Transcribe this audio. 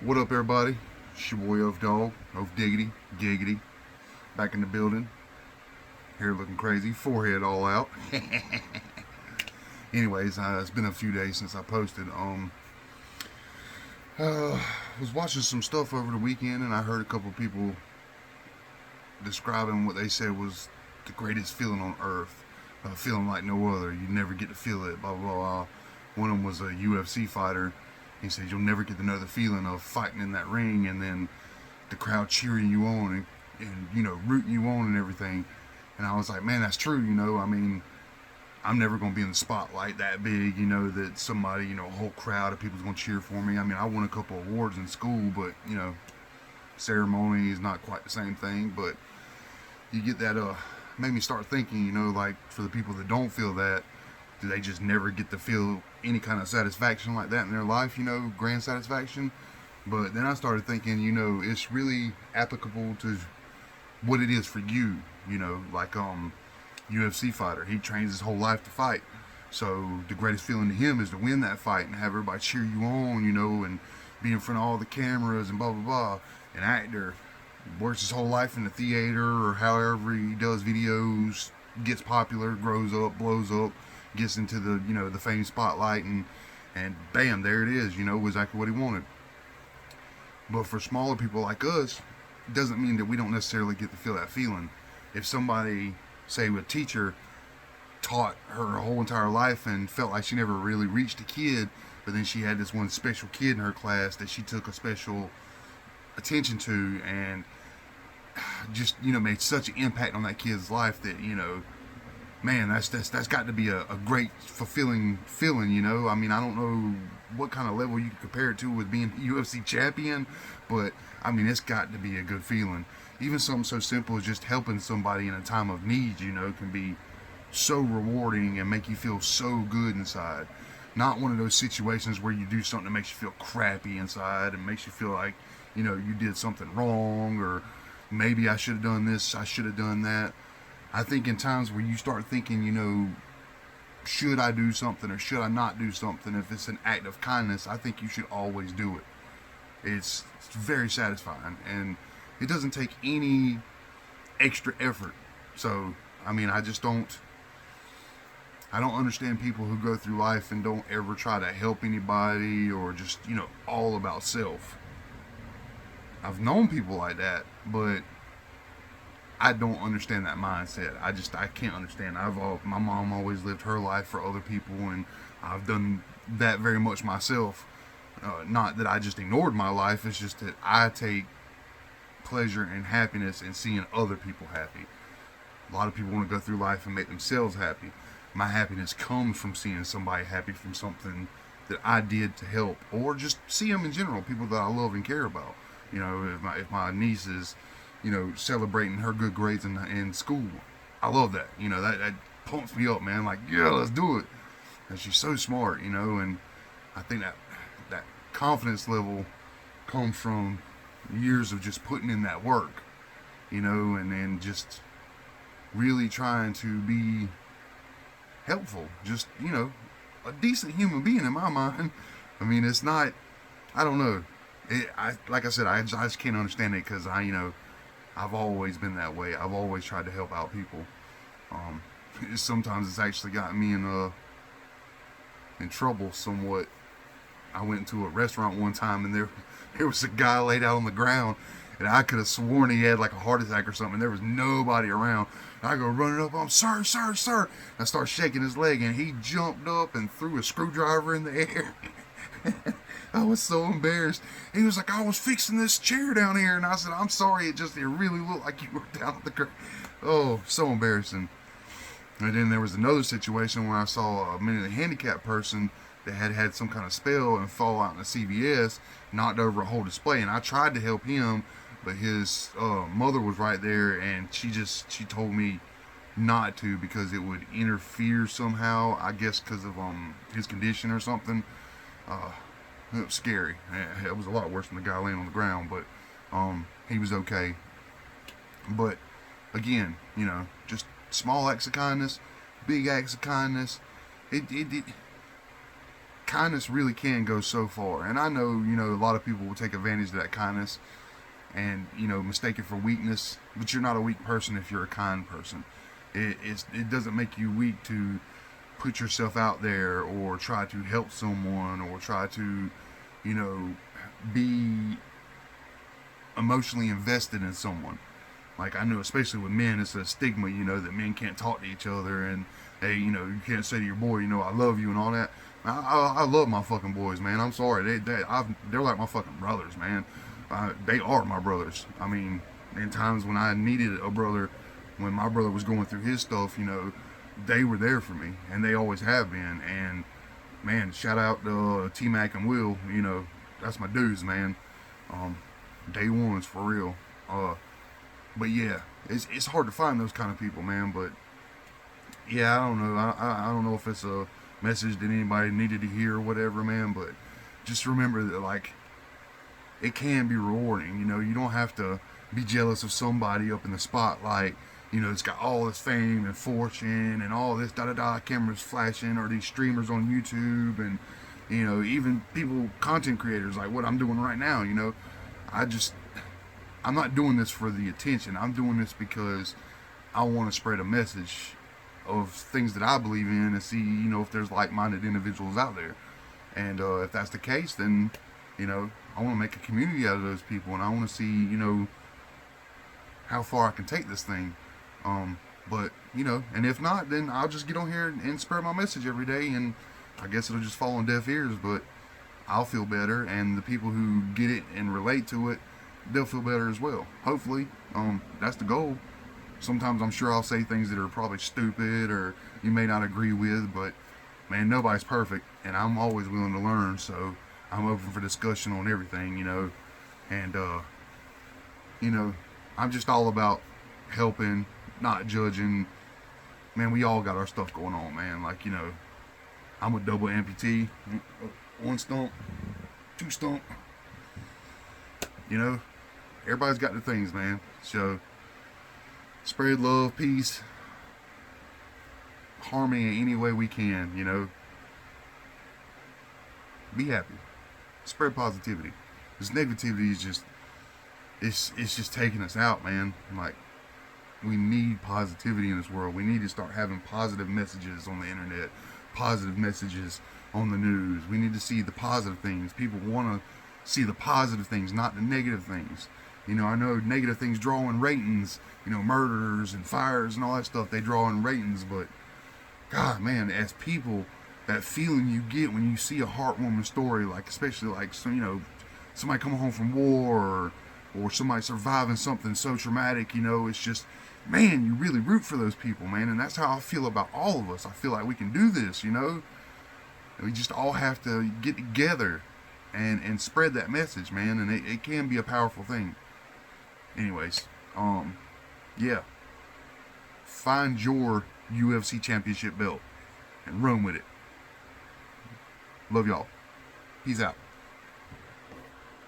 What up, everybody? It's your boy Oaf Dog, Oaf Diggity, Giggity, back in the building. Hair looking crazy, forehead all out. Anyways, it's been a few days since I posted. Was watching some stuff over the weekend, and I heard a couple people describing what they said was the greatest feeling on earth, feeling like no other. You never get to feel it. Blah blah blah. One of them was a UFC fighter. He said you'll never get to know the feeling of fighting in that ring and then the crowd cheering you on and rooting you on and everything. And I was like, man, that's true. I mean, I'm never going to be in the spotlight that big. That somebody, a whole crowd of people's going to cheer for me. I mean, I won a couple awards in school, but ceremony is not quite the same thing. But you get that. Made me start thinking. Like for the people that don't feel that, do they just never get to feel any kind of satisfaction like that in their life? Grand satisfaction. But then I started thinking, it's really applicable to what it is for you. Like UFC fighter, he trains his whole life to fight. So the greatest feeling to him is to win that fight and have everybody cheer you on, and be in front of all the cameras and blah blah blah. An actor works his whole life in the theater or however he does videos, gets popular, grows up, blows up, gets into the fame spotlight, and bam, there it is. Exactly what he wanted. But for smaller people like us, it doesn't mean that we don't necessarily get to feel that feeling. If somebody, say a teacher, taught her whole entire life and felt like she never really reached a kid, but then she had this one special kid in her class that she took a special attention to and just made such an impact on that kid's life that man, that's got to be a great fulfilling feeling. I mean, I don't know what kind of level you can compare it to with being a UFC champion, but I mean, it's got to be a good feeling. Even something so simple as just helping somebody in a time of need, can be so rewarding and make you feel so good inside. Not one of those situations where you do something that makes you feel crappy inside and makes you feel like you did something wrong, or maybe I should have done this, I should have done that. I think in times where you start thinking, should I do something or should I not do something, if it's an act of kindness, I think you should always do it. It's very satisfying, and it doesn't take any extra effort. So, I mean, I don't understand people who go through life and don't ever try to help anybody or just, all about self. I've known people like that, but I don't understand that mindset. I can't understand. My mom always lived her life for other people, and I've done that very much myself. Not that I just ignored my life. It's just that I take pleasure and happiness in seeing other people happy. A lot of people want to go through life and make themselves happy. My happiness comes from seeing somebody happy from something that I did to help, or just see them in general, people that I love and care about. If my niece is celebrating her good grades in school, I love that. That pumps me up, man. Like, yeah, let's do it. And she's so smart, and I think that confidence level comes from years of just putting in that work, and then just really trying to be helpful. Just, a decent human being in my mind. I mean, it's not, I don't know. Like I said, I just can't understand it because I've always been that way. I've always tried to help out people. Um, Sometimes it's actually gotten me in trouble somewhat. I went into a restaurant one time and there was a guy laid out on the ground, and I could have sworn he had like a heart attack or something. There was nobody around. And I go running up, I'm sir, sir, sir. And I start shaking his leg, and he jumped up and threw a screwdriver in the air. I was so embarrassed. He was like, I was fixing this chair down here, and I said, I'm sorry. It really looked like you were down at the ground. Oh, so embarrassing. And then there was another situation where I saw a mentally handicapped person that had some kind of spell and fall out in the CVS, knocked over a whole display. And I tried to help him, but his mother was right there, and she told me not to because it would interfere somehow. I guess because of his condition or something. It was scary. It was a lot worse than the guy laying on the ground, but he was okay. But again, just small acts of kindness, big acts of kindness. It kindness really can go so far. And I know, a lot of people will take advantage of that kindness and, mistake it for weakness. But you're not a weak person if you're a kind person. It doesn't make you weak to put yourself out there or try to help someone or try to, be emotionally invested in someone. Like, I know, especially with men, it's a stigma, that men can't talk to each other, and hey, you can't say to your boy, I love you and all that. I love my fucking boys, man. I'm sorry, they're like my fucking brothers, man. They are my brothers. I mean, in times when I needed a brother, when my brother was going through his stuff, they were there for me, and they always have been. And man, shout out to T Mac and Will. That's my dudes, man. Day ones for real. But yeah, it's hard to find those kind of people, man. But yeah, I don't know. I don't know if it's a message that anybody needed to hear or whatever, man. But just remember that, like, it can be rewarding. You don't have to be jealous of somebody up in the spotlight. It's got all this fame and fortune and all this da-da-da cameras flashing, or these streamers on YouTube, and even people, content creators like what I'm doing right now. I'm not doing this for the attention. I'm doing this because I want to spread a message of things that I believe in and see, if there's like-minded individuals out there. And if that's the case, then, I want to make a community out of those people, and I want to see, how far I can take this thing. But, and if not, then I'll just get on here and spread my message every day, and I guess it'll just fall on deaf ears, but I'll feel better, and the people who get it and relate to it, they'll feel better as well. Hopefully. That's the goal. Sometimes I'm sure I'll say things that are probably stupid or you may not agree with, but man, nobody's perfect, and I'm always willing to learn, so I'm open for discussion on everything, and I'm just all about helping, not judging. Man, we all got our stuff going on, man. Like, I'm a double amputee. One stump, two stump. Everybody's got their things, man. So, spread love, peace, harmony in any way we can, Be happy. Spread positivity. This negativity is just, it's just taking us out, man. Like, we need positivity in this world. We need to start having positive messages on the internet, positive messages on the news. We need to see the positive things. People want to see the positive things, not the negative things. I know negative things draw in ratings, murders and fires and all that stuff, they draw in ratings, but God, man, as people, that feeling you get when you see a heartwarming story, like, especially like, somebody coming home from war, or somebody surviving something so traumatic, it's just, man, you really root for those people, man. And that's how I feel about all of us. I feel like we can do this, We just all have to get together and spread that message, man. And it can be a powerful thing. Anyways, yeah. Find your UFC championship belt and run with it. Love y'all. Peace out.